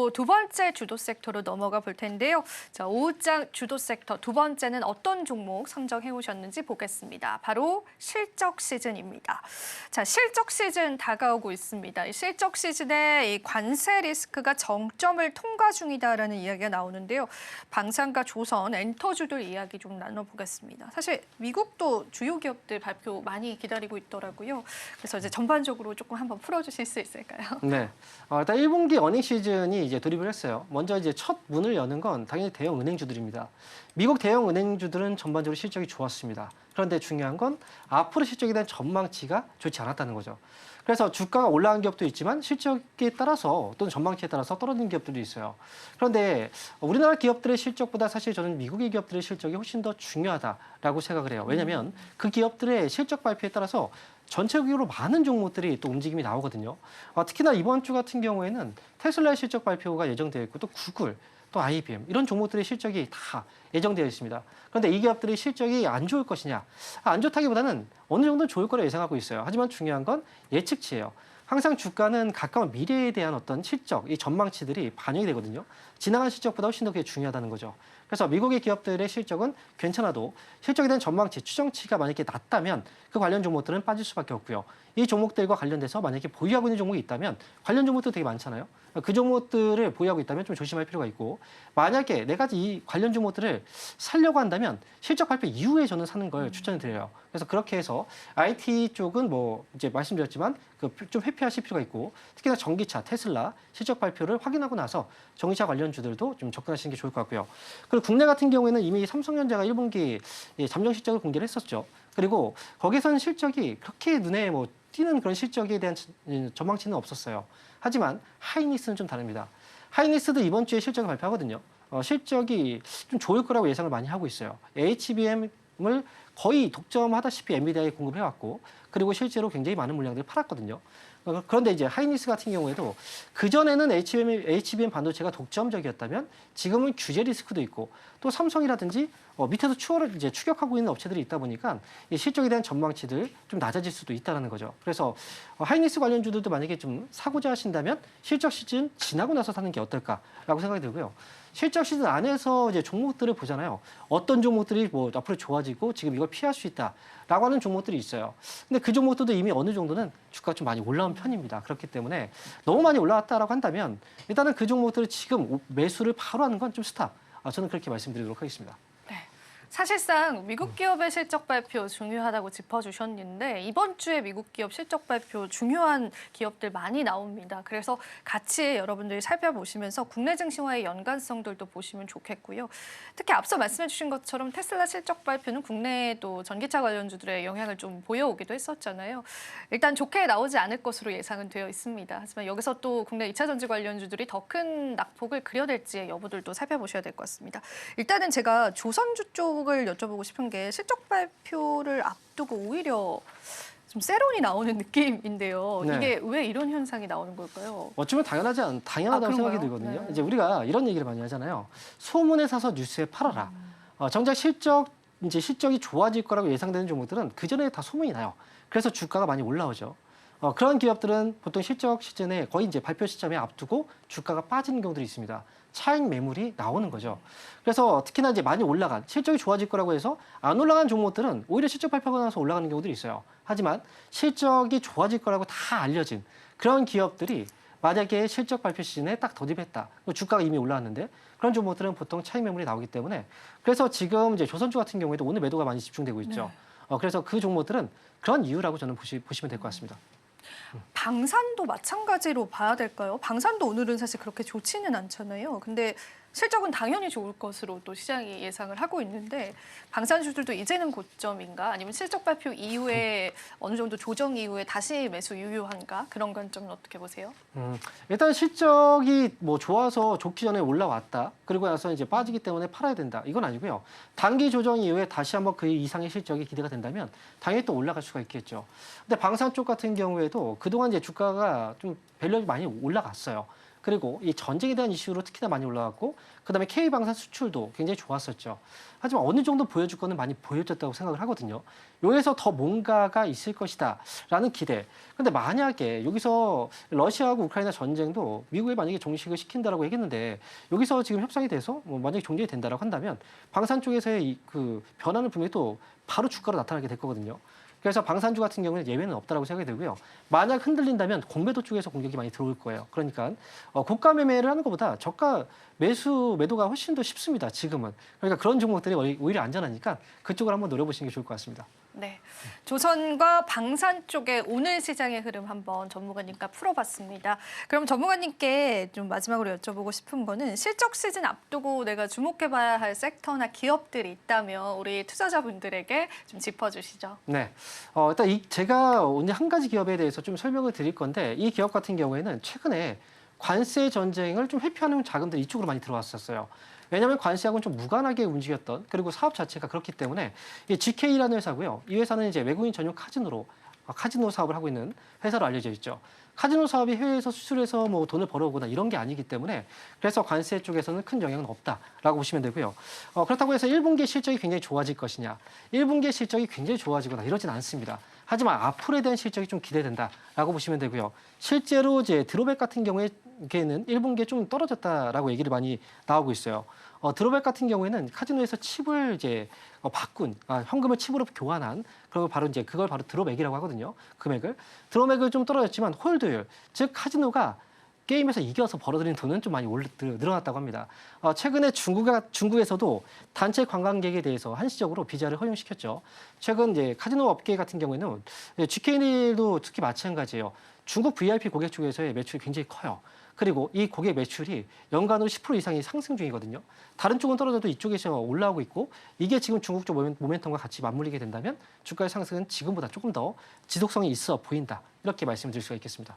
바로 두 번째 주도 섹터로 넘어가 볼 텐데요. 자, 오후장 주도 섹터 두 번째는 어떤 종목 선정해 오셨는지 보겠습니다. 바로 실적 시즌입니다. 자, 실적 시즌 다가오고 있습니다. 이 실적 시즌에 이 관세 리스크가 정점을 통과 중이다라는 이야기가 나오는데요. 방산과 조선, 엔터주들 이야기 좀 나눠보겠습니다. 사실 미국도 주요 기업들 발표 많이 기다리고 있더라고요. 그래서 이제 전반적으로 조금 한번 풀어주실 수 있을까요? 네. 일단 1분기 어닝 시즌이 이제 돌입을 했어요. 먼저 이제 첫 문을 여는 건 당연히 대형 은행주들입니다. 미국 대형 은행주들은 전반적으로 실적이 좋았습니다. 그런데 중요한 건 앞으로 실적에 대한 전망치가 좋지 않았다는 거죠. 그래서 주가가 올라간 기업도 있지만 실적에 따라서 또는 전망치에 따라서 떨어진 기업들도 있어요. 그런데 우리나라 기업들의 실적보다 사실 저는 미국의 기업들의 실적이 훨씬 더 중요하다라고 생각을 해요. 왜냐하면 그 기업들의 실적 발표에 따라서 전체적으로 많은 종목들이 또 움직임이 나오거든요. 특히나 이번 주 같은 경우에는 테슬라의 실적 발표가 예정되어 있고 또 구글, 또 IBM 이런 종목들의 실적이 다 예정되어 있습니다. 그런데 이 기업들의 실적이 안 좋을 것이냐? 안 좋다기보다는 어느 정도 좋을 거라 예상하고 있어요. 하지만 중요한 건 예측치예요. 항상 주가는 가까운 미래에 대한 어떤 실적, 이 전망치들이 반영이 되거든요. 지나간 실적보다 훨씬 더 그게 중요하다는 거죠. 그래서 미국의 기업들의 실적은 괜찮아도 실적에 대한 전망치, 추정치가 만약에 낮다면 그 관련 종목들은 빠질 수밖에 없고요. 이 종목들과 관련돼서 만약에 보유하고 있는 종목이 있다면 관련 종목도 되게 많잖아요. 그 종목들을 보유하고 있다면 좀 조심할 필요가 있고 만약에 내가 이 관련 종목들을 살려고 한다면 실적 발표 이후에 저는 사는 걸 추천을 드려요. 그래서 그렇게 해서 IT 쪽은 뭐 이제 말씀드렸지만 좀 회피하실 필요가 있고 특히나 전기차, 테슬라 실적 발표를 확인하고 나서 전기차 관련주들도 좀 접근하시는 게 좋을 것 같고요. 그리고 국내 같은 경우에는 이미 삼성전자가 1분기 잠정 실적을 공개를 했었죠. 그리고 거기서는 실적이 그렇게 눈에 뭐 띄는 그런 실적에 대한 전망치는 없었어요. 하지만 하이닉스는 좀 다릅니다. 하이닉스도 이번 주에 실적을 발표하거든요. 실적이 좀 좋을 거라고 예상을 많이 하고 있어요. HBM을 거의 독점하다시피 엔비디아에 공급을 해왔고 그리고 실제로 굉장히 많은 물량들을 팔았거든요. 그런데 이제 하이닉스 같은 경우에도 그전에는 HBM 반도체가 독점적이었다면 지금은 규제 리스크도 있고 또 삼성이라든지 밑에서 추월을 이제 추격하고 있는 업체들이 있다 보니까 이 실적에 대한 전망치들 좀 낮아질 수도 있다는 거죠. 그래서 하이닉스 관련주들도 만약에 좀 사고자 하신다면 실적 시즌 지나고 나서 사는 게 어떨까라고 생각이 들고요. 실적 시즌 안에서 이제 종목들을 보잖아요. 어떤 종목들이 뭐 앞으로 좋아지고 지금 이걸 피할 수 있다라고 하는 종목들이 있어요. 근데 그 종목들도 이미 어느 정도는 주가가 좀 많이 올라온 편입니다. 그렇기 때문에 너무 많이 올라왔다라고 한다면 일단은 그 종목들을 지금 매수를 바로 하는 건 좀 스탑. 저는 그렇게 말씀드리도록 하겠습니다. 사실상 미국 기업의 실적 발표 중요하다고 짚어주셨는데 이번 주에 미국 기업 실적 발표 중요한 기업들 많이 나옵니다. 그래서 같이 여러분들이 살펴보시면서 국내 증시와의 연관성들도 보시면 좋겠고요. 특히 앞서 말씀해 주신 것처럼 테슬라 실적 발표는 국내에도 전기차 관련주들의 영향을 좀 보여오기도 했었잖아요. 일단 좋게 나오지 않을 것으로 예상은 되어 있습니다. 하지만 여기서 또 국내 2차 전지 관련주들이 더 큰 낙폭을 그려낼지의 여부들도 살펴보셔야 될 것 같습니다. 일단은 제가 조선주 쪽을 여쭤보고 싶은 게 실적 발표를 앞두고 오히려 좀 세론이 나오는 느낌인데요. 네. 이게 왜 이런 현상이 나오는 걸까요? 어쩌면 당연하다고 생각이 들거든요. 네. 이제 우리가 이런 얘기를 많이 하잖아요. 소문에 사서 뉴스에 팔아라. 정작 실적이 좋아질 거라고 예상되는 종목들은 그 전에 다 소문이 나요. 그래서 주가가 많이 올라오죠. 그런 기업들은 보통 실적 시즌에 거의 이제 발표 시점에 앞두고 주가가 빠지는 경우들이 있습니다. 차익 매물이 나오는 거죠. 그래서 특히나 이제 많이 올라간 실적이 좋아질 거라고 해서 안 올라간 종목들은 오히려 실적 발표가 나서 올라가는 경우들이 있어요. 하지만 실적이 좋아질 거라고 다 알려진 그런 기업들이 만약에 실적 발표 시즌에 딱 더딥했다. 주가가 이미 올라왔는데 그런 종목들은 보통 차익 매물이 나오기 때문에 그래서 지금 이제 조선주 같은 경우에도 오늘 매도가 많이 집중되고 있죠. 그래서 그 종목들은 그런 이유라고 저는 보시면 될 것 같습니다. 방산도 마찬가지로 봐야 될까요? 방산도 오늘은 사실 그렇게 좋지는 않잖아요. 근데 실적은 당연히 좋을 것으로 또 시장이 예상을 하고 있는데 방산주들도 이제는 고점인가 아니면 실적 발표 이후에 어느 정도 조정 이후에 다시 매수 유효한가 그런 관점은 어떻게 보세요? 일단 실적이 뭐 좋아서 좋기 전에 올라왔다. 그리고 나서 이제 빠지기 때문에 팔아야 된다. 이건 아니고요. 단기 조정 이후에 다시 한번 그 이상의 실적이 기대가 된다면 당연히 또 올라갈 수가 있겠죠. 근데 방산 쪽 같은 경우에도 그동안 이제 주가가 좀 밸류가 많이 올라갔어요. 그리고 이 전쟁에 대한 이슈로 특히나 많이 올라왔고 그다음에 K방산 수출도 굉장히 좋았었죠. 하지만 어느 정도 보여줄 거는 많이 보여줬다고 생각을 하거든요. 여기서 더 뭔가가 있을 것이다라는 기대. 근데 만약에 여기서 러시아하고 우크라이나 전쟁도 미국이 만약에 종식을 시킨다라고 얘기했는데 여기서 지금 협상이 돼서 뭐 만약에 종식이 된다라고 한다면 방산 쪽에서의 그 변화는 분명히 또 바로 주가로 나타나게 될 거거든요. 그래서 방산주 같은 경우는 예외는 없다라고 생각이 되고요. 만약 흔들린다면 공매도 쪽에서 공격이 많이 들어올 거예요. 그러니까 고가 매매를 하는 것보다 저가 매도가 훨씬 더 쉽습니다. 지금은. 그러니까 그런 종목들이 오히려 안전하니까 그쪽을 한번 노려보시는 게 좋을 것 같습니다. 네, 조선과 방산 쪽의 오늘 시장의 흐름 한번 전문가님과 풀어봤습니다. 그럼 전문가님께 좀 마지막으로 여쭤보고 싶은 거는 실적 시즌 앞두고 내가 주목해봐야 할 섹터나 기업들이 있다면 우리 투자자분들에게 좀 짚어주시죠. 네, 일단 제가 오늘 한 가지 기업에 대해서 좀 설명을 드릴 건데 이 기업 같은 경우에는 최근에 관세 전쟁을 좀 회피하는 자금들이 이쪽으로 많이 들어왔었어요. 왜냐하면 관세하고는 좀 무관하게 움직였던 그리고 사업 자체가 그렇기 때문에 이 GK라는 회사고요. 이 회사는 이제 외국인 전용 카지노 사업을 하고 있는 회사로 알려져 있죠. 카지노 사업이 해외에서 수출해서 뭐 돈을 벌어오거나 이런 게 아니기 때문에 그래서 관세 쪽에서는 큰 영향은 없다라고 보시면 되고요. 그렇다고 해서 1분기 실적이 굉장히 좋아질 것이냐, 1분기 실적이 굉장히 좋아지거나 이러진 않습니다. 하지만 앞으로에 대한 실적이 좀 기대된다라고 보시면 되고요. 실제로 이제 드롭백 같은 경우에는 1분기에 좀 떨어졌다라고 얘기를 많이 나오고 있어요. 드롭백 같은 경우에는 카지노에서 칩을 이제 현금을 칩으로 교환한 그리고 바로 이제 그걸 바로 드롭백이라고 하거든요. 금액을 드롭백은 좀 떨어졌지만 홀드율, 즉 카지노가 게임에서 이겨서 벌어들인 돈은 좀 많이 늘어났다고 합니다. 최근에 중국에서도 단체 관광객에 대해서 한시적으로 비자를 허용시켰죠. 최근 이제 카지노 업계 같은 경우에는 GK도 특히 마찬가지예요. 중국 VIP 고객 쪽에서의 매출이 굉장히 커요. 그리고 이 고객 매출이 연간으로 10% 이상이 상승 중이거든요. 다른 쪽은 떨어져도 이쪽에서 올라오고 있고 이게 지금 중국 쪽 모멘텀과 같이 맞물리게 된다면 주가의 상승은 지금보다 조금 더 지속성이 있어 보인다. 이렇게 말씀드릴 수가 있겠습니다.